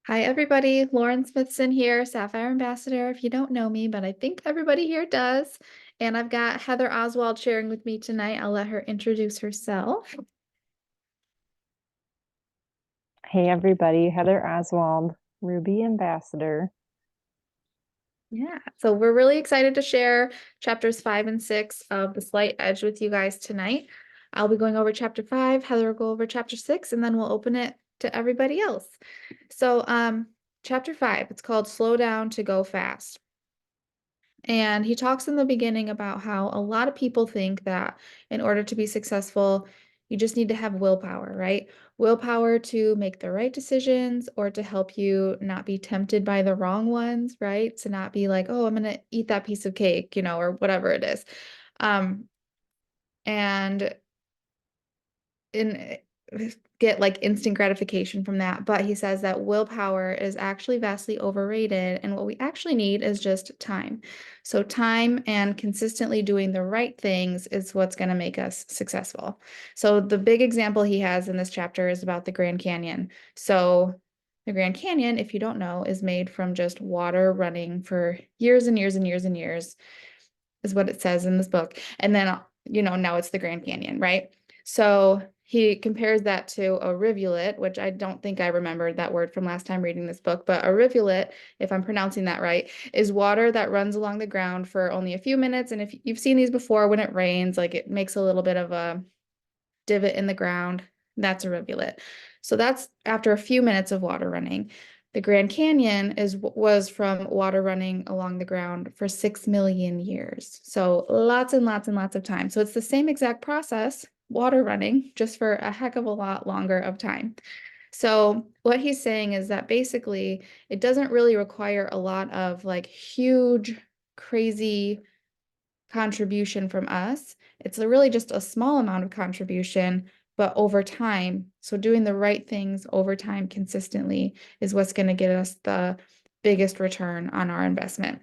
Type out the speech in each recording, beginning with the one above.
Hi, everybody. Lauren Smithson here, Sapphire Ambassador. If you don't know me, but I think everybody here does. And I've got Heather Oswald sharing with me tonight. I'll let her introduce herself. Hey everybody, Heather Oswald, Ruby Ambassador. Yeah, so we're really excited to share chapters 5 and 6 of The Slight Edge with you guys tonight. I'll be going over chapter 5, Heather will go over chapter 6, and then we'll open it to everybody else. So, chapter 5, it's called Slow Down to Go Fast. And he talks in the beginning about how a lot of people think that in order to be successful, you just need to have willpower, right? Willpower to make the right decisions or to help you not be tempted by the wrong ones, right? To not be like, oh, I'm going to eat that piece of cake, or whatever it is. And in get like instant gratification from that. But he says that willpower is actually vastly overrated, and what we actually need is just time. So time and consistently doing the right things is what's going to make us successful. So the big example he has in this chapter is about the Grand Canyon. So the Grand Canyon, if you don't know, is made from just water running for years and years and years and years, is what it says in this book. And then, now it's the Grand Canyon, right? So he compares that to a rivulet, which I don't think I remembered that word from last time reading this book, but a rivulet, if I'm pronouncing that right, is water that runs along the ground for only a few minutes. And if you've seen these before, when it rains, like it makes a little bit of a divot in the ground. That's a rivulet. So that's after a few minutes of water running. The Grand Canyon was from water running along the ground for 6 million years. So lots and lots and lots of time. So it's the same exact process, water running, just for a heck of a lot longer of time. So what he's saying is that basically it doesn't really require a lot of like huge, crazy contribution from us. It's really just a small amount of contribution, but over time. So doing the right things over time consistently is what's going to get us the biggest return on our investment.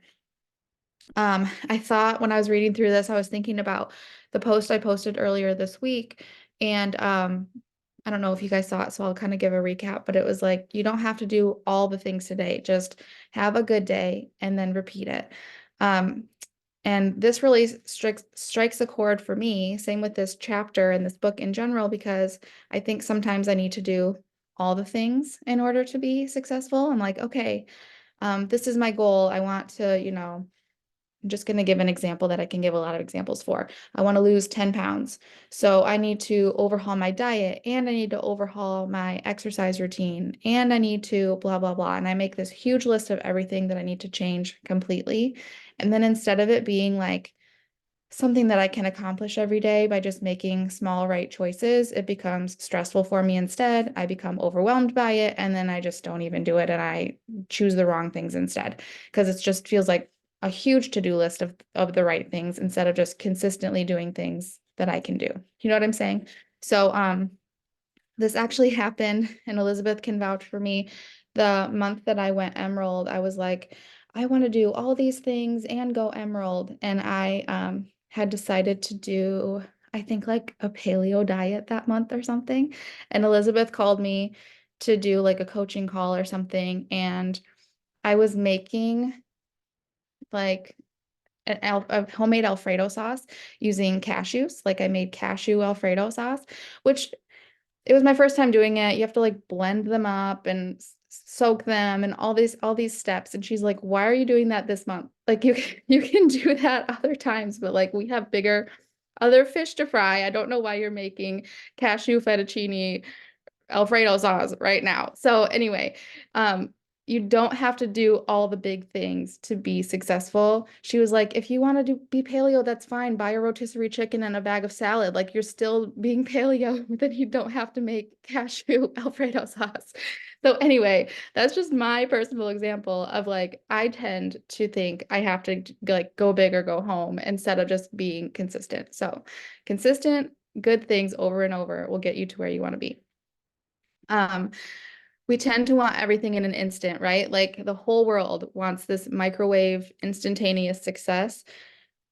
I thought when I was reading through this, I was thinking about the post I posted earlier this week. And I don't know if you guys saw it, so I'll kind of give a recap, but it was like, you don't have to do all the things today. Just have a good day and then repeat it. Um, and this really strikes a chord for me, same with this chapter and this book in general, because I think sometimes I need to do all the things in order to be successful. I'm like, okay, this is my goal. I want to, I'm just going to give an example that I can give a lot of examples for. I want to lose 10 pounds. So I need to overhaul my diet and I need to overhaul my exercise routine and I need to blah, blah, blah. And I make this huge list of everything that I need to change completely. And then instead of it being like something that I can accomplish every day by just making small right choices, it becomes stressful for me instead. I become overwhelmed by it and then I just don't even do it and I choose the wrong things instead because it just feels like a huge to-do list of the right things instead of just consistently doing things that I can do. You know what I'm saying? So this actually happened and Elizabeth can vouch for me. The month that I went Emerald, I was like, I want to do all these things and go Emerald. And I had decided to do, I think, like a paleo diet that month or something. And Elizabeth called me to do like a coaching call or something. And I was making like a homemade Alfredo sauce using cashews. Like I made cashew Alfredo sauce, which it was my first time doing it. You have to like blend them up and soak them and all these steps. And she's like, "Why are you doing that this month? Like you can do that other times, but like we have bigger other fish to fry. I don't know why you're making cashew fettuccine Alfredo sauce right now." So anyway, um, you don't have to do all the big things to be successful. She was like, if you want to be paleo, that's fine. Buy a rotisserie chicken and a bag of salad. Like you're still being paleo, but then you don't have to make cashew Alfredo sauce. So anyway, that's just my personal example of like I tend to think I have to like go big or go home instead of just being consistent. So consistent, good things over and over will get you to where you want to be. Um, we tend to want everything in an instant, right? Like the whole world wants this microwave instantaneous success.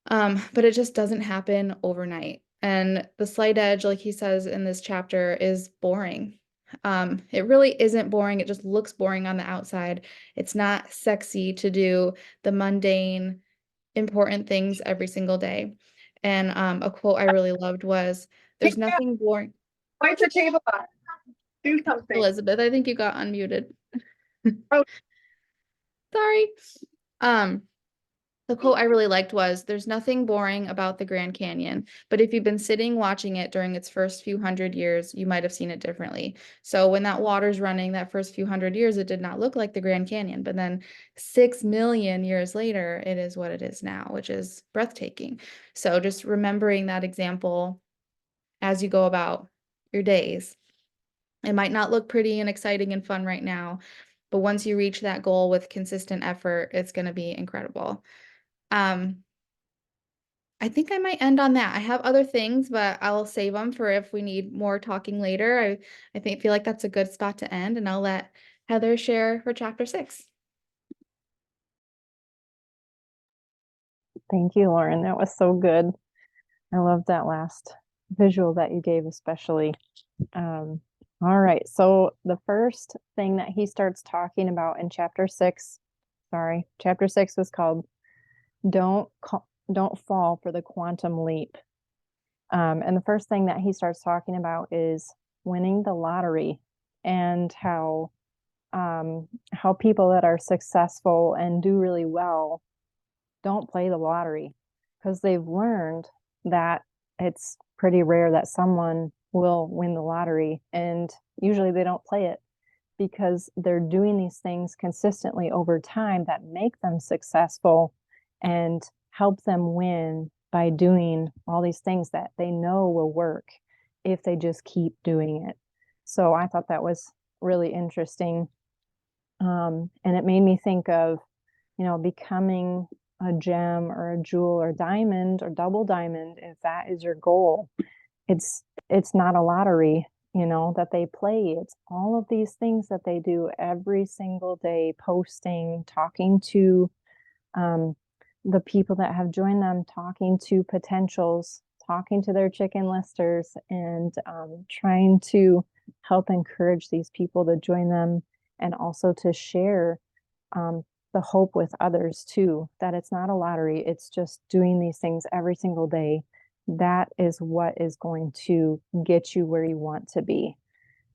But it just doesn't happen overnight. And the slight edge, like he says in this chapter, is boring. It really isn't boring. It just looks boring on the outside. It's not sexy to do the mundane, important things every single day. And a quote I really loved was, "There's nothing boring." Wipe the table off. Do something. Elizabeth, I think you got unmuted. Oh. Sorry. Um, the quote I really liked was, "There's nothing boring about the Grand Canyon, but if you've been sitting watching it during its first few hundred years, you might have seen it differently." So when that water's running, that first few hundred years, it did not look like the Grand Canyon. But then 6 million years later, it is what it is now, which is breathtaking. So just remembering that example as you go about your days. It might not look pretty and exciting and fun right now, but once you reach that goal with consistent effort, it's going to be incredible. Um, I think I might end on that. I have other things, but I'll save them for if we need more talking later. I feel like that's a good spot to end, and I'll let Heather share for chapter 6. Thank you, Lauren. That was so good. I love that last visual that you gave, especially. All right. So the first thing that he starts talking about in chapter 6 was called Don't Fall for the Quantum Leap. And the first thing that he starts talking about is winning the lottery, and how people that are successful and do really well don't play the lottery, because they've learned that it's pretty rare that someone will win the lottery, and usually they don't play it because they're doing these things consistently over time that make them successful and help them win by doing all these things that they know will work if they just keep doing it. So I thought that was really interesting. And it made me think of, becoming a gem or a jewel or diamond or double diamond. If that is your goal, it's not a lottery, that they play. It's all of these things that they do every single day, posting, talking to the people that have joined them, talking to potentials, talking to their chicken listers, and trying to help encourage these people to join them, and also to share the hope with others too, that it's not a lottery. It's just doing these things every single day. That is what is going to get you where you want to be.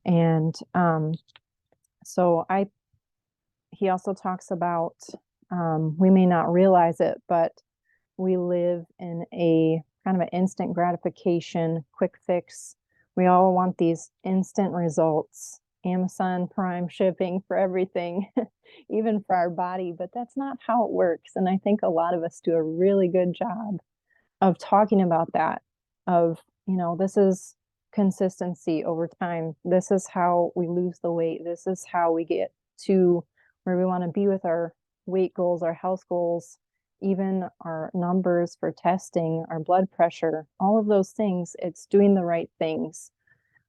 And so he also talks about, we may not realize it, but we live in a kind of an instant gratification, quick fix. We all want these instant results, Amazon Prime shipping for everything, even for our body, but that's not how it works. And I think a lot of us do a really good job of talking about that, of, this is consistency over time. This is how we lose the weight. This is how we get to where we want to be with our weight goals, our health goals, even our numbers for testing, our blood pressure, all of those things. It's doing the right things.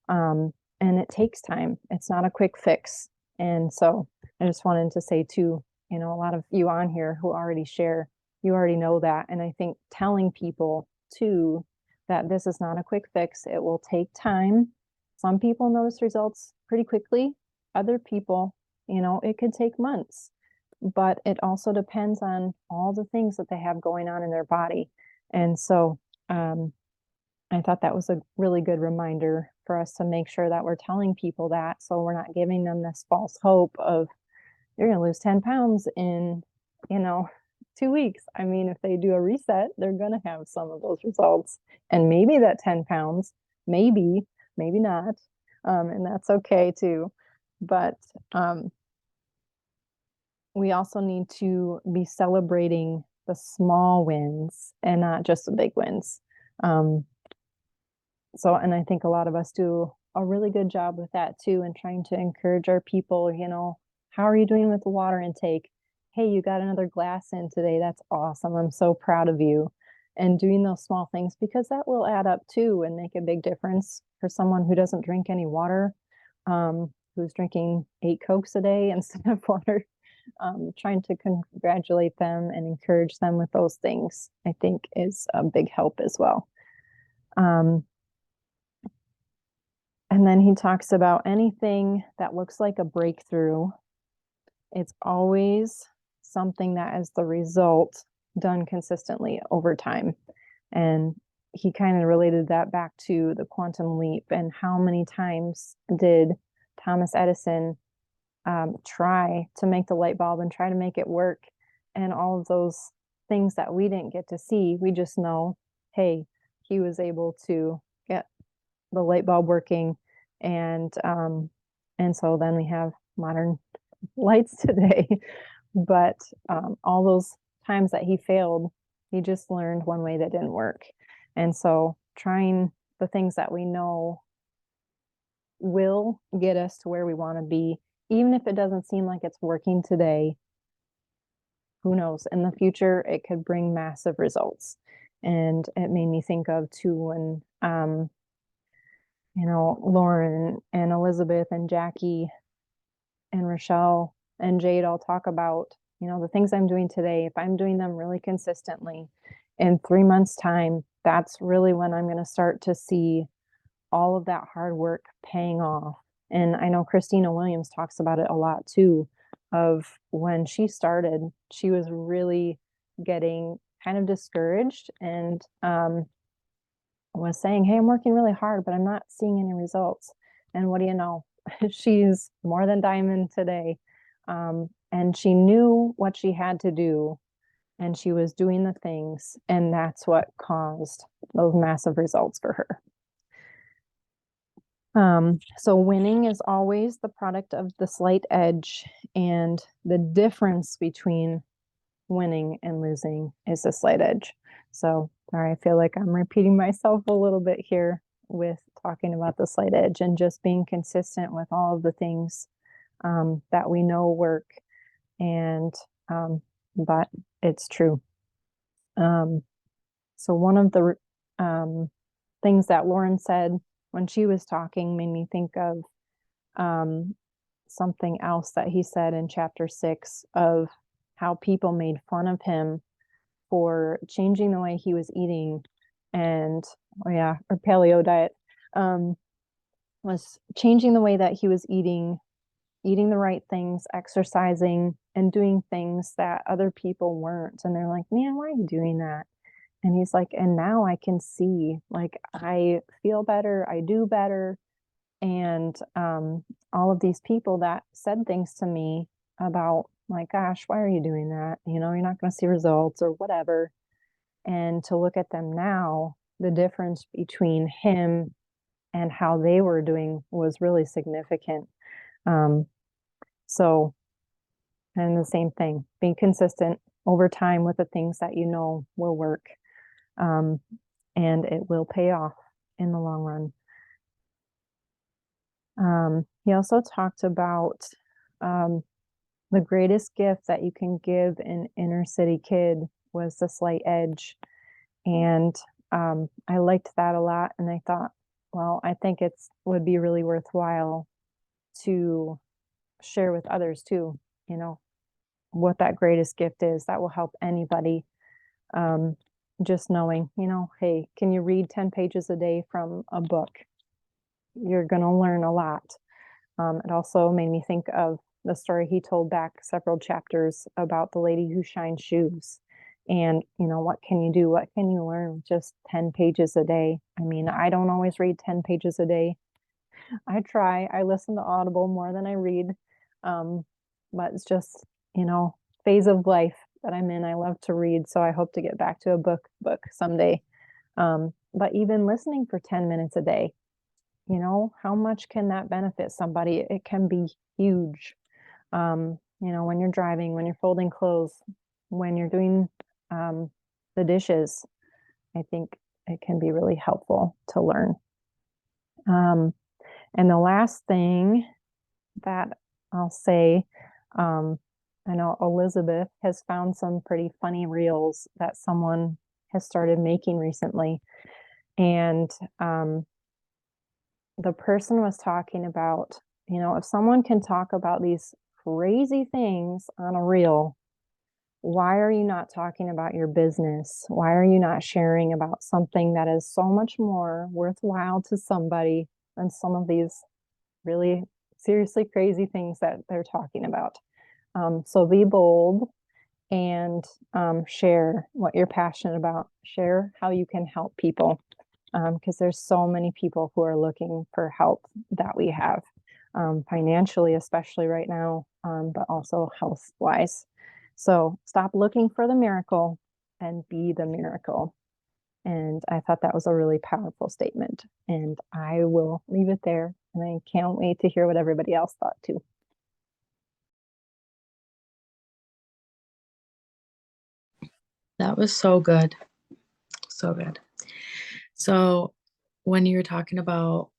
And it takes time. It's not a quick fix. And so I just wanted to say too, a lot of you on here who already share, you already know that. And I think telling people too that this is not a quick fix. It will take time. Some people notice results pretty quickly. Other people, it could take months. But it also depends on all the things that they have going on in their body. And so I thought that was a really good reminder for us to make sure that we're telling people that, so we're not giving them this false hope of, you're going to lose 10 pounds in, 2 weeks. I mean, if they do a reset, they're going to have some of those results. And maybe that 10 pounds, maybe not. And that's okay too. But we also need to be celebrating the small wins and not just the big wins. And I think a lot of us do a really good job with that too, and trying to encourage our people, how are you doing with the water intake? Hey, you got another glass in today. That's awesome. I'm so proud of you. And doing those small things, because that will add up too and make a big difference for someone who doesn't drink any water, who's drinking 8 Cokes a day instead of water. Trying to congratulate them and encourage them with those things, I think, is a big help as well. And then he talks about anything that looks like a breakthrough. It's always something that is the result done consistently over time. And he kind of related that back to the quantum leap and how many times did Thomas Edison try to make the light bulb and try to make it work, and all of those things that we didn't get to see, we just know, hey, he was able to get the light bulb working, and so then we have modern lights today. But all those times that he failed, he just learned one way that didn't work. And so trying the things that we know will get us to where we want to be, even if it doesn't seem like it's working today. Who knows? In the future, it could bring massive results. And it made me think of too when Lauren and Elizabeth and Jackie and Rochelle and Jade all talk about, the things I'm doing today, if I'm doing them really consistently, in 3 months' time, that's really when I'm going to start to see all of that hard work paying off. And I know Christina Williams talks about it a lot too, of when she started, she was really getting kind of discouraged and was saying, hey, I'm working really hard, but I'm not seeing any results. And what do you know? She's more than diamond today. And she knew what she had to do, and she was doing the things, and that's what caused those massive results for her. So winning is always the product of the slight edge, and the difference between winning and losing is the slight edge. So, sorry, I feel like I'm repeating myself a little bit here with talking about the slight edge and just being consistent with all of the things that we know work, and but it's true. So one of the things that Lauren said when she was talking made me think of something else that he said in chapter 6 of how people made fun of him for changing the way he was eating, and or paleo diet, was changing the way that he was eating the right things, exercising, and doing things that other people weren't. And they're like, man, why are you doing that? And he's like, and now I can see, like, I feel better, I do better. And all of these people that said things to me about, like, gosh, why are you doing that? You're not going to see results or whatever. And to look at them now, the difference between him and how they were doing was really significant. So, and the same thing, being consistent over time with the things that will work. And it will pay off in the long run. He also talked about the greatest gift that you can give an inner city kid was the slight edge. And I liked that a lot. And I thought, well, I think would be really worthwhile to share with others too, what that greatest gift is that will help anybody. Just knowing, hey, can you read 10 pages a day from a book? You're going to learn a lot. It also made me think of the story he told back several chapters about the lady who shined shoes. And, what can you do? What can you learn with just 10 pages a day? I mean, I don't always read 10 pages a day. I try. I listen to Audible more than I read. But it's just, phase of life that I'm in. I love to read, so I hope to get back to a book someday. But even listening for 10 minutes a day, how much can that benefit somebody? It can be huge. When you're driving, when you're folding clothes, when you're doing the dishes, I think it can be really helpful to learn. And the last thing that I'll say, I know Elizabeth has found some pretty funny reels that someone has started making recently. And the person was talking about, if someone can talk about these crazy things on a reel, why are you not talking about your business? Why are you not sharing about something that is so much more worthwhile to somebody than some of these really seriously crazy things that they're talking about. So be bold and share what you're passionate about. Share how you can help people, because there's so many people who are looking for help that we have, financially, especially right now, but also health wise. So stop looking for the miracle and be the miracle. And I thought that was a really powerful statement. And I will leave it there. And I can't wait to hear what everybody else thought too. That was so good. So good. So when you were talking about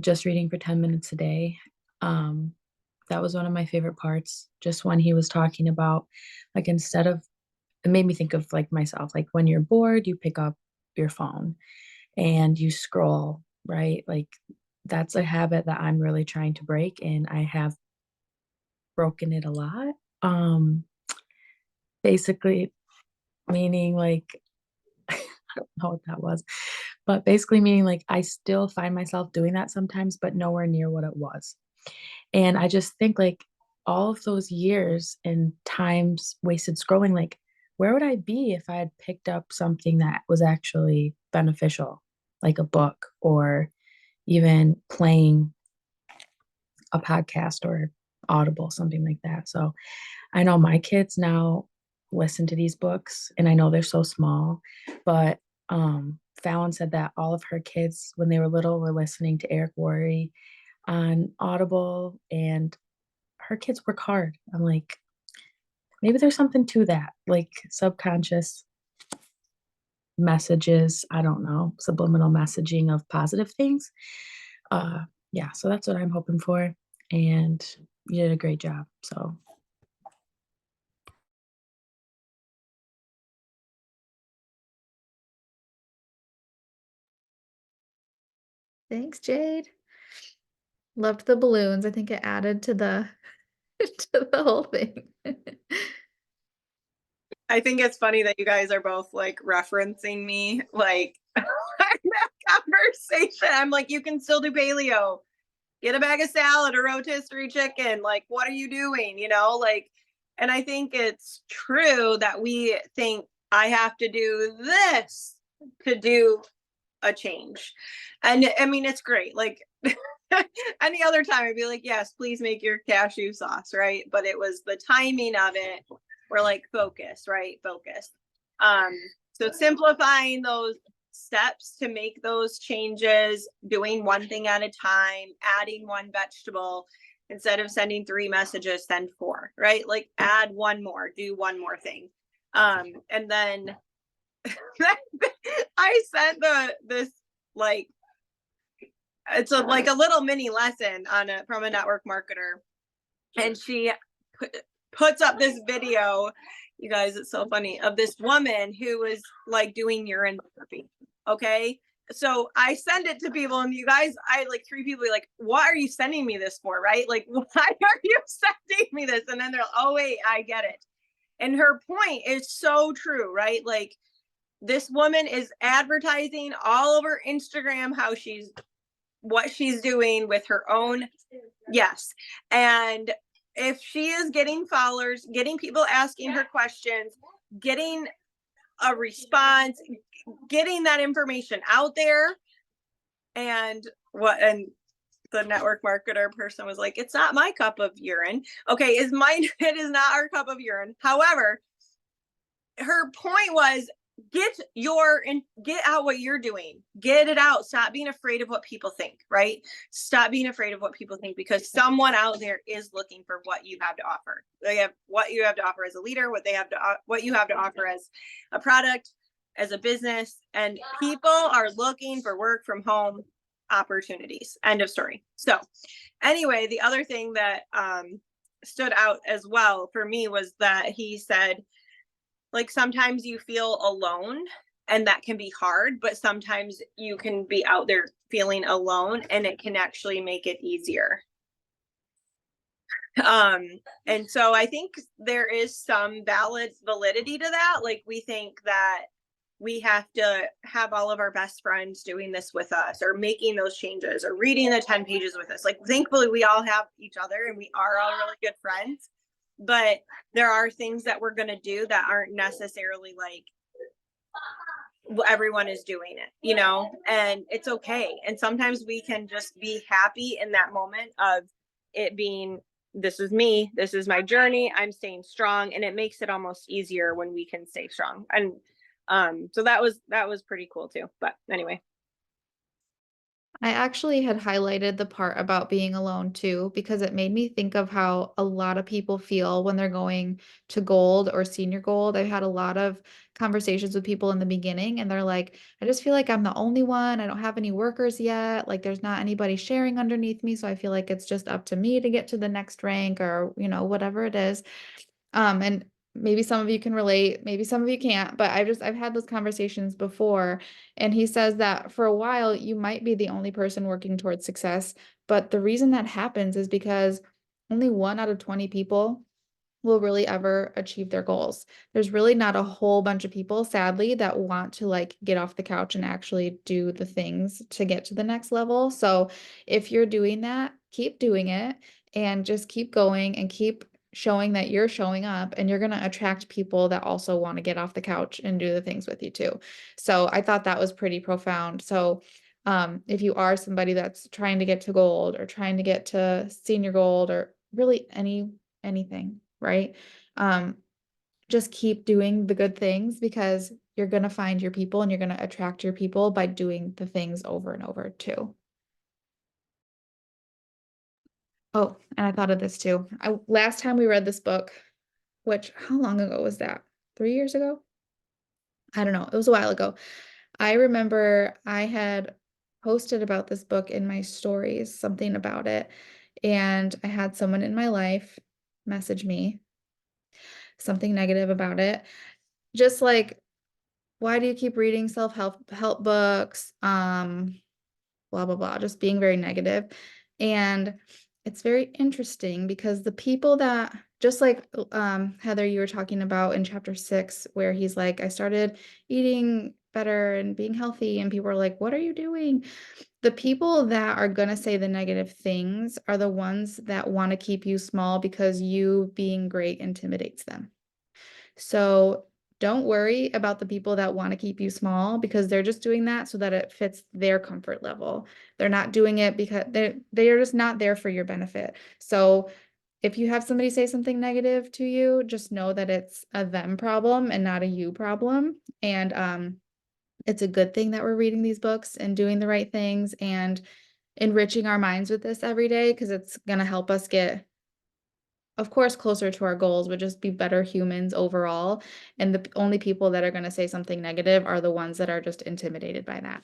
just reading for 10 minutes a day, that was one of my favorite parts. Just when he was talking about, like, instead of, it made me think of like myself, like when you're bored, you pick up your phone and you scroll, right? Like that's a habit that I'm really trying to break, and I have broken it a lot. Basically meaning like, I don't know what that was, but basically meaning like I still find myself doing that sometimes, but nowhere near what it was. And I just think like all of those years and times wasted scrolling, like where would I be if I had picked up something that was actually beneficial, like a book or even playing a podcast or Audible, something like that. So I know my kids now listen to these books, and I know they're so small, but Fallon said that all of her kids, when they were little, were listening to Eric Worre on Audible, and her kids work hard. I'm like, maybe there's something to that, like subconscious messages, I don't know, subliminal messaging of positive things. Yeah, so that's what I'm hoping for. And you did a great job. So Thanks, Jade. Loved the balloons. I think it added to the to the whole thing. I think it's funny that you guys are both like referencing me like in that conversation. I'm like, you can still do paleo. Get a bag of salad or rotisserie chicken. Like, what are you doing? You know, like, and I think it's true that we think I have to do this to do a change. And I mean, it's great. Like any other time I'd be like, yes, please make your cashew sauce, right? But it was the timing of it. We're like, focus, right? Focus. So simplifying those steps to make those changes, doing one thing at a time, adding one vegetable instead of sending 3 messages, send 4, right? Like add one more, do one more thing. And then I sent this like, it's like a little mini lesson on it from a network marketer, and she puts up this video, you guys, it's so funny, of this woman who was like doing urine therapy. Okay, so I send it to people, and you guys, I like 3 people like, what are you sending me this for, right? Like, why are you sending me this? And then they're like, oh wait, I get it. And her point is so true, right? Like, this woman is advertising all over Instagram what she's doing with her own. Yes. And if she is getting followers, getting people asking her questions, getting a response, getting that information out there, and the network marketer person was like, it's not my cup of urine. Okay, it is not our cup of urine. However, her point was, get out what you're doing, get it out, stop being afraid of what people think, right? Stop being afraid of what people think, because someone out there is looking for what you have to offer. They have what you have to offer as a leader, what you have to offer as a product, as a business, and people are looking for work from home opportunities. End of story. So anyway, the other thing that stood out as well for me was that he said, like, sometimes you feel alone, and that can be hard, but sometimes you can be out there feeling alone, and it can actually make it easier. And so I think there is some validity to that. Like, we think that we have to have all of our best friends doing this with us, or making those changes, or reading the 10 pages with us. Like, thankfully, we all have each other and we are all really good friends. But there are things that we're going to do that aren't necessarily like everyone is doing it, you know, and it's okay. And sometimes we can just be happy in that moment of it being, this is me, this is my journey, I'm staying strong, and it makes it almost easier when we can stay strong. And so that was pretty cool too. But anyway. I actually had highlighted the part about being alone too, because it made me think of how a lot of people feel when they're going to gold or senior gold. I've had a lot of conversations with people in the beginning, and they're like, I just feel like I'm the only one. I don't have any workers yet. Like, there's not anybody sharing underneath me. So I feel like it's just up to me to get to the next rank, or, whatever it is. And maybe some of you can relate, maybe some of you can't, but I've had those conversations before. And he says that for a while, you might be the only person working towards success. But the reason that happens is because only 1 out of 20 people will really ever achieve their goals. There's really not a whole bunch of people, sadly, that want to like get off the couch and actually do the things to get to the next level. So if you're doing that, keep doing it and just keep going and keep showing that you're showing up, and you're going to attract people that also want to get off the couch and do the things with you too. So I thought that was pretty profound. So if you are somebody that's trying to get to gold or trying to get to senior gold or really anything, right? Just keep doing the good things, because you're going to find your people and you're going to attract your people by doing the things over and over too. Oh, and I thought of this too. Last time we read this book, which how long ago was that? 3 years ago? I don't know. It was a while ago. I remember I had posted about this book in my stories, something about it. And I had someone in my life message me something negative about it. Just like, why do you keep reading self-help books? Blah, blah, blah, just being very negative. And it's very interesting because the people that, just like Heather, you were talking about in chapter 6, where he's like, I started eating better and being healthy, and people are like, what are you doing? The people that are going to say the negative things are the ones that want to keep you small because you being great intimidates them. So don't worry about the people that want to keep you small, because they're just doing that so that it fits their comfort level. They're not doing it because they are just not there for your benefit. So if you have somebody say something negative to you, just know that it's a them problem and not a you problem. And it's a good thing that we're reading these books and doing the right things and enriching our minds with this every day, because it's going to help us get, of course, closer to our goals, but just be better humans overall. And the only people that are going to say something negative are the ones that are just intimidated by that.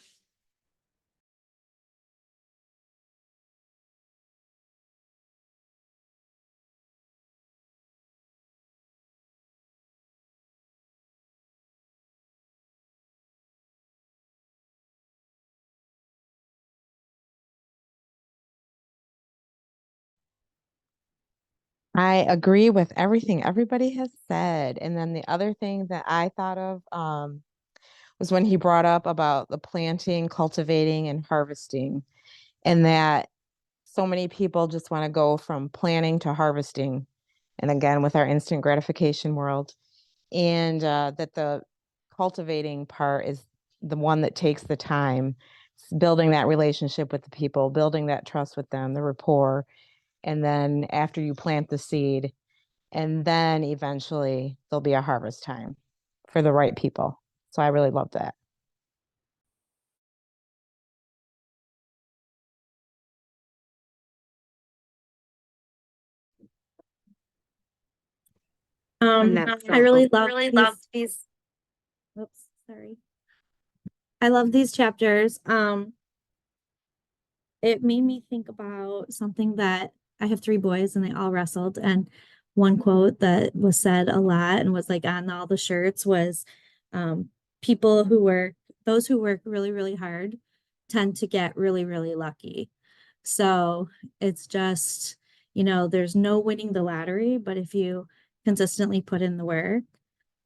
I agree with everything everybody has said. And then the other thing that I thought of was when he brought up about the planting, cultivating, and harvesting, and that so many people just want to go from planting to harvesting. And again, with our instant gratification world, and that the cultivating part is the one that takes the time, building that relationship with the people, building that trust with them, the rapport. And then after you plant the seed, and then eventually there'll be a harvest time for the right people. So I really love that. I really love these. Oops, sorry. I love these chapters. It made me think about something that I have 3 boys and they all wrestled, and one quote that was said a lot and was like on all the shirts was, people who work, those who work really, really hard tend to get really, really lucky. So it's just, there's no winning the lottery, but if you consistently put in the work,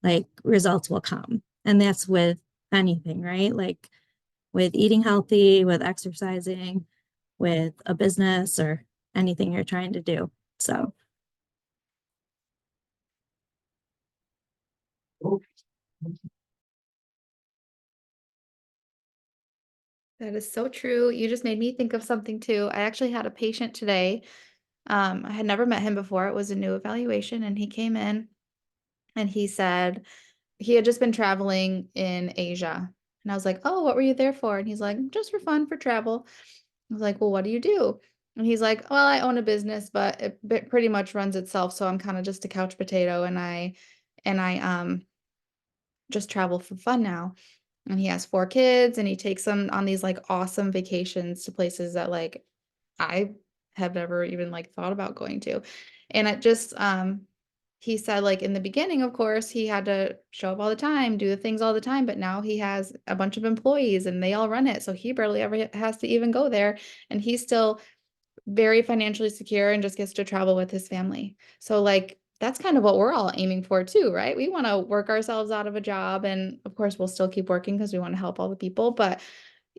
like results will come. And that's with anything, right? Like with eating healthy, with exercising, with a business or anything you're trying to do. So That is so true. You just made me think of something too. I actually had a patient today. I had never met him before. It was a new evaluation, and he came in and he said he had just been traveling in Asia. And I was like, "Oh, what were you there for?" And he's like, "Just for fun, for travel." I was like, "Well, what do you do?" And he's like, "Well, I own a business, but it pretty much runs itself, so I'm kind of just a couch potato, and I just travel for fun now." And he has 4 kids, and he takes them on these like awesome vacations to places that like I have never even like thought about going to. And it just he said like in the beginning, of course, he had to show up all the time, do the things all the time, but now he has a bunch of employees and they all run it. So he barely ever has to even go there. And he's still very financially secure and just gets to travel with his family. So like that's kind of what we're all aiming for too, right? We want to work ourselves out of a job, and of course we'll still keep working because we want to help all the people, but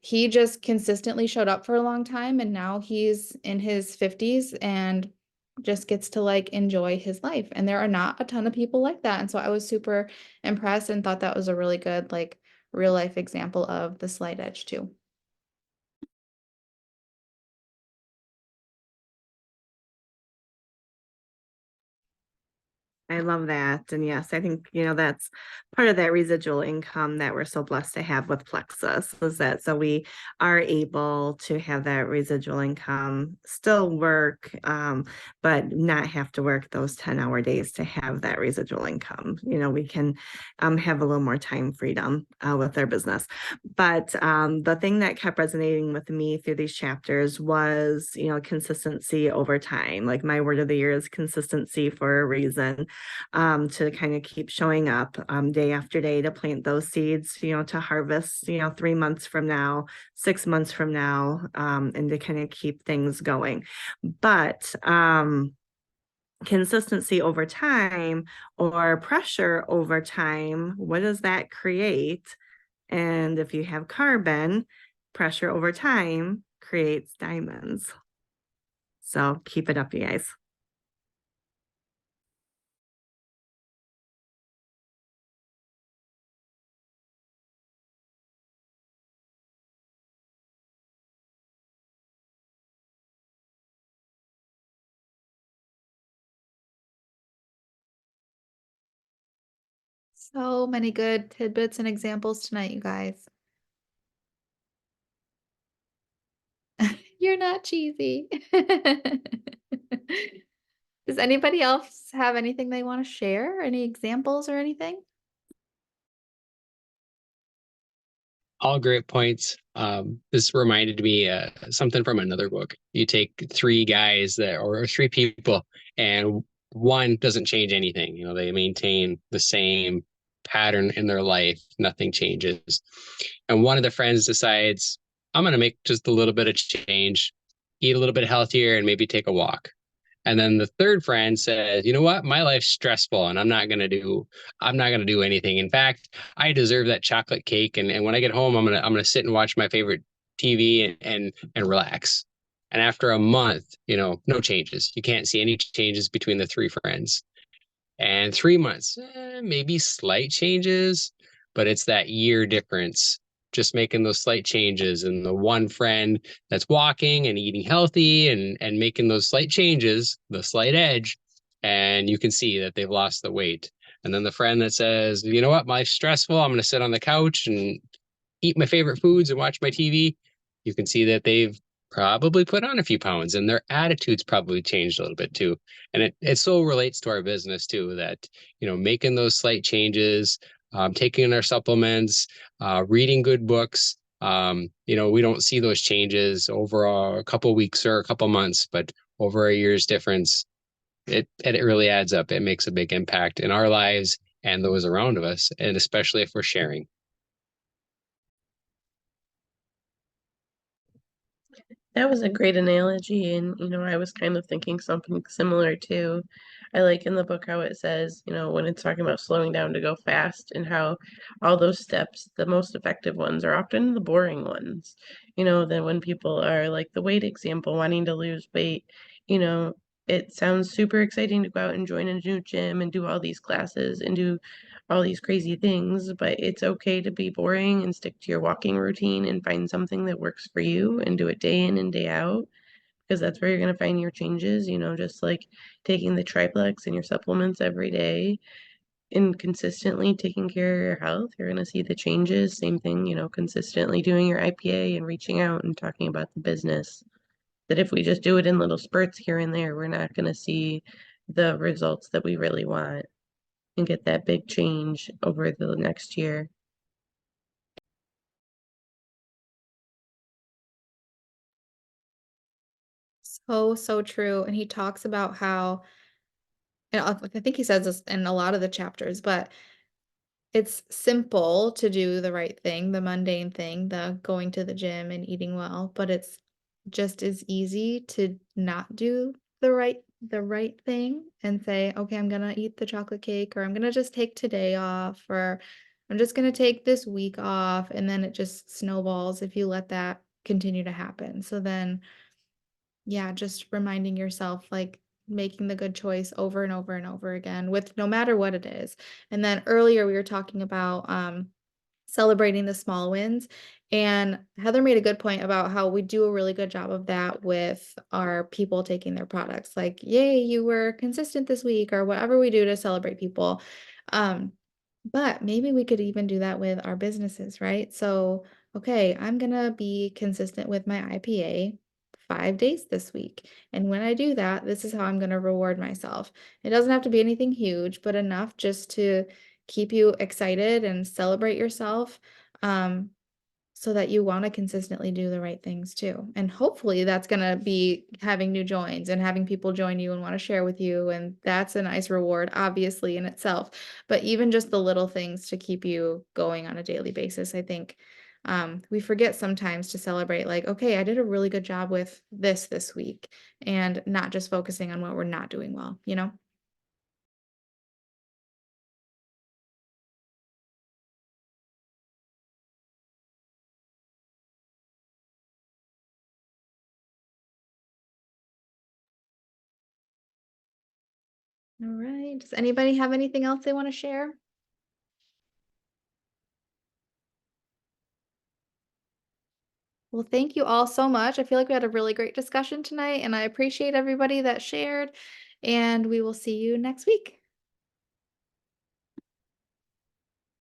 he just consistently showed up for a long time, and now he's in his 50s and just gets to like enjoy his life. And there are not a ton of people like that. And so I was super impressed and thought that was a really good like real life example of the slight edge too. I love that. And yes, I think, that's part of that residual income that we're so blessed to have with Plexus, is that so we are able to have that residual income, still work, but not have to work those 10-hour days to have that residual income. We can have a little more time freedom with our business. But the thing that kept resonating with me through these chapters was, consistency over time. Like my word of the year is consistency for a reason. To kind of keep showing up day after day to plant those seeds, to harvest, 3 months from now, 6 months from now, and to kind of keep things going. But consistency over time or pressure over time, what does that create? And if you have carbon, pressure over time creates diamonds. So keep it up, you guys. So many good tidbits and examples tonight, you guys. You're not cheesy. Does anybody else have anything they want to share? Any examples or anything? All great points. This reminded me something from another book. You take 3 guys or 3 people, and one doesn't change anything. They maintain the same pattern in their life. Nothing changes. And one of the friends decides, I'm going to make just a little bit of change, eat a little bit healthier, and maybe take a walk. And then the third friend says, you know what? My life's stressful and I'm not going to do anything. In fact, I deserve that chocolate cake. And when I get home, I'm going to sit and watch my favorite TV and relax. And after a month, no changes. You can't see any changes between the 3 friends. And 3 months, maybe slight changes, but it's that year difference, just making those slight changes. And the one friend that's walking and eating healthy and making those slight changes, the slight edge, and you can see that they've lost the weight. And then the friend that says, you know what, life's stressful, I'm going to sit on the couch and eat my favorite foods and watch my TV, you can see that they've probably put on a few pounds and their attitudes probably changed a little bit too. And it so relates to our business too, that, making those slight changes, taking our supplements, reading good books. We don't see those changes over a couple weeks or a couple months, but over a year's difference, it really adds up. It makes a big impact in our lives and those around us, and especially if we're sharing. That was a great analogy, and I was kind of thinking something similar too. I like in the book how it says, when it's talking about slowing down to go fast and how all those steps, the most effective ones are often the boring ones. Then when people are like the weight example, wanting to lose weight, you know, it sounds super exciting to go out and join a new gym and do all these classes and do all these crazy things, but it's okay to be boring and stick to your walking routine and find something that works for you and do it day in and day out because that's where you're going to find your changes, just like taking the triplex and your supplements every day and consistently taking care of your health, you're going to see the changes. Same thing, consistently doing your IPA and reaching out and talking about the business. That if we just do it in little spurts here and there, we're not going to see the results that we really want and get that big change over the next year. So true. And he talks about how, and I think he says this in a lot of the chapters, but it's simple to do the right thing, the mundane thing, the going to the gym and eating well, but it's just as easy to not do the right thing and say, okay, I'm gonna eat the chocolate cake, or I'm gonna just take today off, or I'm just gonna take this week off, and then it just snowballs if you let that continue to happen. So then, yeah, just reminding yourself, like making the good choice over and over and over again with no matter what it is. And then earlier we were talking about celebrating the small wins. And Heather made a good point about how we do a really good job of that with our people taking their products. Like, yay, you were consistent this week, or whatever we do to celebrate people. But maybe we could even do that with our businesses, right? So, okay, I'm gonna be consistent with my IPA 5 days this week. And when I do that, this is how I'm gonna reward myself. It doesn't have to be anything huge, but enough just to keep you excited and celebrate yourself. So that you want to consistently do the right things too. And hopefully that's going to be having new joins and having people join you and want to share with you. And that's a nice reward, obviously, in itself. But even just the little things to keep you going on a daily basis, I think we forget sometimes to celebrate, like, okay, I did a really good job with this week, and not just focusing on what we're not doing well, you know? All right. Does anybody have anything else they want to share? Well, thank you all so much. I feel like we had a really great discussion tonight, and I appreciate everybody that shared, and we will see you next week.